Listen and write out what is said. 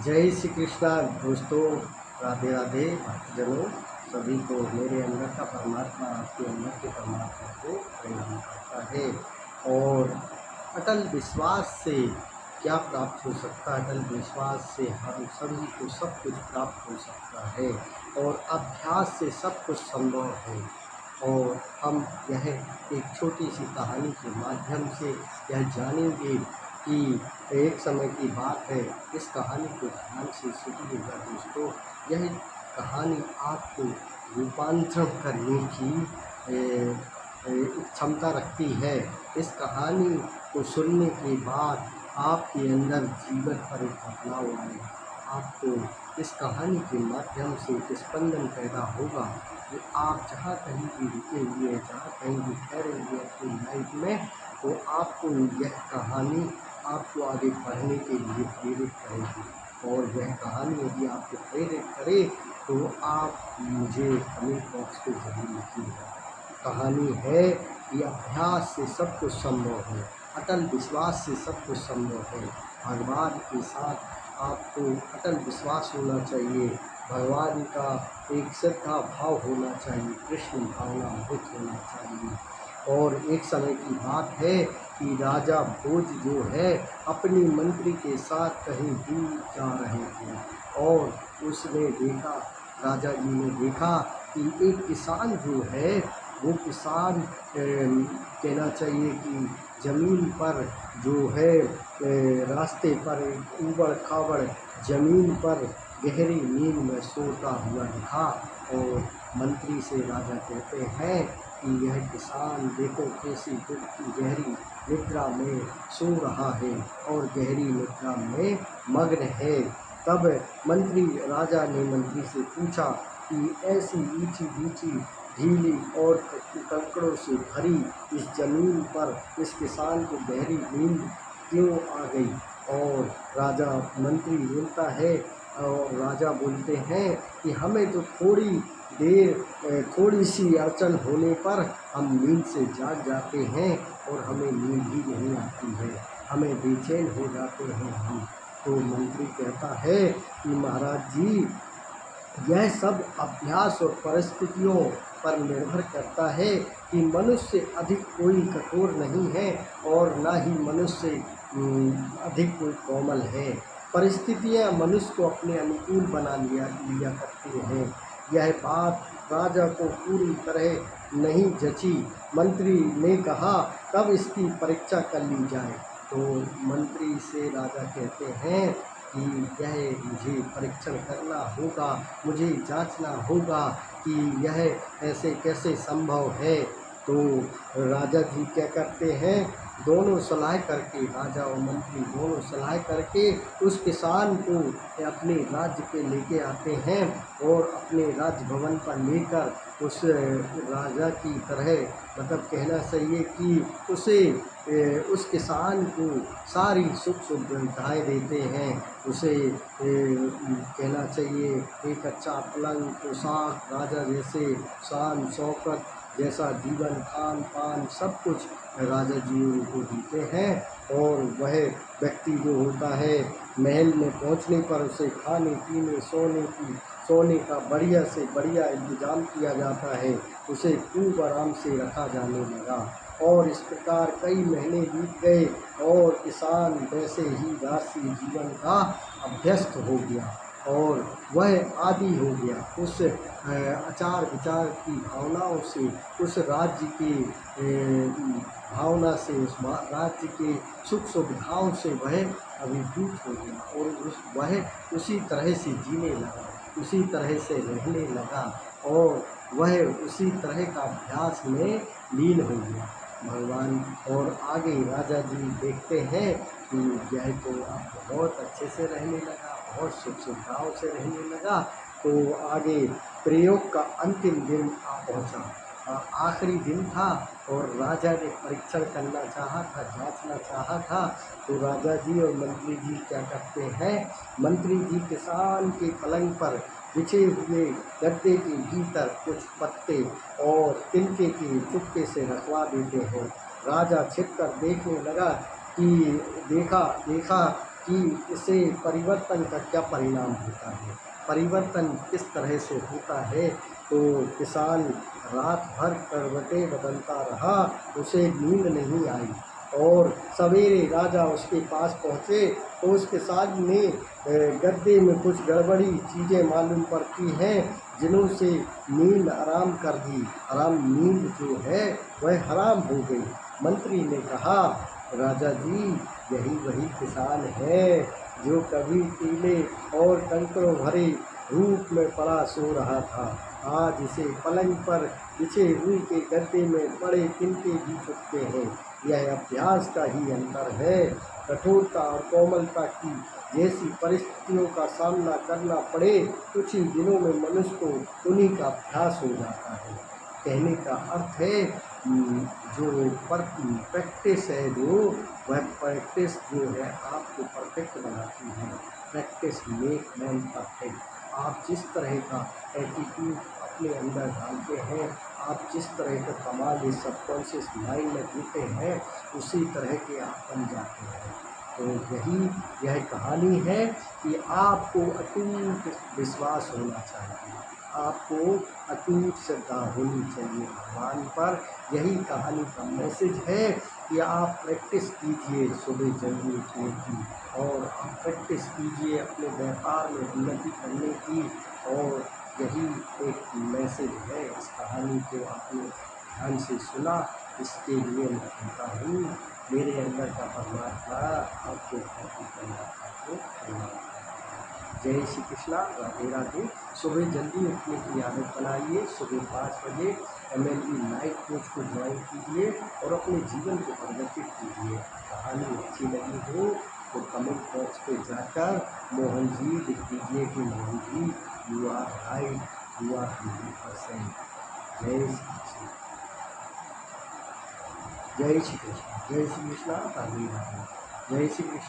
जय श्री कृष्णा दोस्तों, राधे राधे भक्तजनों। सभी को मेरे अंदर का परमात्मा आपके अंदर के परमात्मा को प्रणाम करता है। और अटल विश्वास से क्या प्राप्त हो सकता है? अटल विश्वास से हम सभी को सब कुछ प्राप्त हो सकता है और अभ्यास से सब कुछ संभव है। और हम यह एक छोटी सी कहानी के माध्यम से यह जानेंगे कि एक समय की बात है। इस कहानी को ध्यान से सुनिएगा दोस्तों। यह कहानी आपको रूपांतरण करने की क्षमता रखती है। इस कहानी को सुनने के बाद आपके अंदर जीवन पर एक बदलाव आएगा। आपको इस कहानी के माध्यम से एक स्पंदन पैदा होगा कि आप जहाँ कहीं भी रुके हुए हैं, जहाँ कहीं भी ठहरे हुए अपनी लाइफ में, तो आपको यह कहानी आपको आगे बढ़ने के लिए प्रेरित करेगी। और यह कहानी यदि आपको प्रेरित करे तो आप मुझे कमेंट बॉक्स में ज़रूर लिखिएगा। कहानी है कि अभ्यास से सब कुछ संभव है, अटल विश्वास से सब कुछ संभव है। भगवान के साथ आपको अटल विश्वास होना चाहिए, भगवान का एक श्रद्धा भाव होना चाहिए, कृष्ण भावना अमृत होना चाहिए। और एक समय की बात है कि राजा भोज जो है अपनी मंत्री के साथ कहीं दूर जा रहे थे और उसने देखा, राजा जी ने देखा कि एक किसान जो है वो किसान कहना चाहिए कि ज़मीन पर जो है रास्ते पर ऊबड़ खाबड़ ज़मीन पर गहरी नींद में सोता हुआ दिखा। और मंत्री से राजा कहते हैं कि यह किसान देखो कैसी गहरी निद्रा में सो रहा है और गहरी निद्रा में मग्न है। तब राजा ने मंत्री से पूछा कि ऐसी ऊंची ऊंची ढीली और कंकड़ों से भरी इस जमीन पर इस किसान को गहरी नींद क्यों आ गई? और मंत्री बोलता है, और राजा बोलते हैं कि हमें तो थोड़ी सी अड़चन होने पर हम नींद से जाग जाते हैं और हमें नींद ही नहीं आती है, हमें बेचैन हो जाते हैं हम। तो मंत्री कहता है कि महाराज जी, यह सब अभ्यास और परिस्थितियों पर निर्भर करता है कि मनुष्य से अधिक कोई कठोर नहीं है और ना ही मनुष्य से अधिक कोई कोमल है। परिस्थितियां मनुष्य को अपने अनुकूल बना लिया करती हैं। यह बात राजा को पूरी तरह नहीं जची। मंत्री ने कहा, कब इसकी परीक्षा कर ली जाए? तो मंत्री से राजा कहते हैं कि यह मुझे परीक्षण करना होगा, मुझे जांचना होगा कि यह ऐसे कैसे संभव है। तो राजा जी क्या करते हैं, दोनों सलाह करके, राजा और मंत्री दोनों सलाह करके उस किसान को अपने राज्य पे लेके आते हैं और अपने राज भवन पर लेकर उस राजा की तरह, मतलब कहना चाहिए कि उस किसान को सारी सुख सुविधाएँ देते हैं। उसे कहना चाहिए एक अच्छा पलंग, पोशाक, राजा जैसे शान शौकत जैसा जीवन, खान पान सब कुछ राजा जी उनको देते हैं। और वह व्यक्ति जो होता है, महल में पहुंचने पर उसे खाने पीने सोने का बढ़िया से बढ़िया इंतजाम किया जाता है, उसे खूब आराम से रखा जाने लगा। और इस प्रकार कई महीने बीत गए और किसान वैसे ही दासी जीवन का अभ्यस्त हो गया और वह आदी हो गया उस आचार विचार की भावनाओं से, उस राज्य की भावना से, उस राज्य के सुख सुविधाओं से वह अभिभूत हो गया और वह उसी तरह से जीने लगा, उसी तरह से रहने लगा और वह उसी तरह का अभ्यास में लीन हो गया भगवान। और आगे राजा जी देखते हैं कि यह तो अब बहुत अच्छे से रहने लगा, बहुत सुख सुविधाओं से रहने लगा। तो आगे प्रयोग का अंतिम दिन आ पहुँचा, आखिरी दिन था और राजा ने परीक्षण करना चाहा था, जांचना चाहा था। तो राजा जी और मंत्री जी क्या करते हैं, मंत्री जी किसान के पलंग पर बिछे हुए गद्दे के भीतर कुछ पत्ते और तिनके के चुपके से रखवा देते हैं। राजा छिप कर देखने लगा कि देखा कि इसे परिवर्तन का क्या परिणाम होता है, परिवर्तन किस तरह से होता है। तो किसान रात भर करवटें बदलता रहा, उसे नींद नहीं आई, और सवेरे राजा उसके पास पहुँचे तो उसके सामने गद्दे में कुछ गड़बड़ी चीज़ें मालूम पड़ती हैं, जिन्हों से नींद आराम कर दी, हराम नींद जो है वह हराम हो गई। मंत्री ने कहा, राजा जी, यही वही किसान है जो कभी टीले और कंकरों भरे धूप में पड़ा सो रहा था, आज इसे पलंग पर बिछे हुई के गद्दे में बड़े तिनके भी चुकते हैं। यह अभ्यास का ही अंतर है। कठोरता और कोमलता की जैसी परिस्थितियों का सामना करना पड़े, कुछ ही दिनों में मनुष्य को उन्हीं का अभ्यास हो जाता है। कहने का अर्थ है जो प्रैक्टिस है, जो वह प्रैक्टिस जो है आपको परफेक्ट बनाती है। Practice make man perfect. आप जिस तरह का एटीट्यूड अपने अंदर डालते हैं, आप जिस तरह का कमाल इस सबकॉन्शियस माइंड में देते हैं, उसी तरह के आप बन जाते हैं। तो यह कहानी है कि आपको अटूट विश्वास होना चाहिए, आपको अटूट श्रद्धा होनी चाहिए भगवान पर। यही कहानी का मैसेज है कि आप प्रैक्टिस कीजिए सुबह जल्दी उठने की, और आप प्रैक्टिस कीजिए अपने व्यापार में उन्नति करने की। और यही एक मैसेज है। इस कहानी को आपने ध्यान से सुना, इसके लिए मैं कहता हूँ मेरे अंदर का परमात्मा आपको भक्ति परमात्मा को धन्यवाद। जय श्री कृष्णा, राधे राधे। सुबह जल्दी उठने की आदत बनाइए, सुबह 5 बजे MLB लाइव कोच को ज्वाइन कीजिए और अपने जीवन को परिवर्तित कीजिए। कहानी अच्छी लगी हो तो कमेंट बॉक्स पे जाकर मोहन जी लिख दीजिए कि Mohan ji you are right, you are 100%। जय श्री कृष्ण, जय श्री कृष्ण, जय श्री कृष्ण, राधे राधे। जय श्री कृष्ण।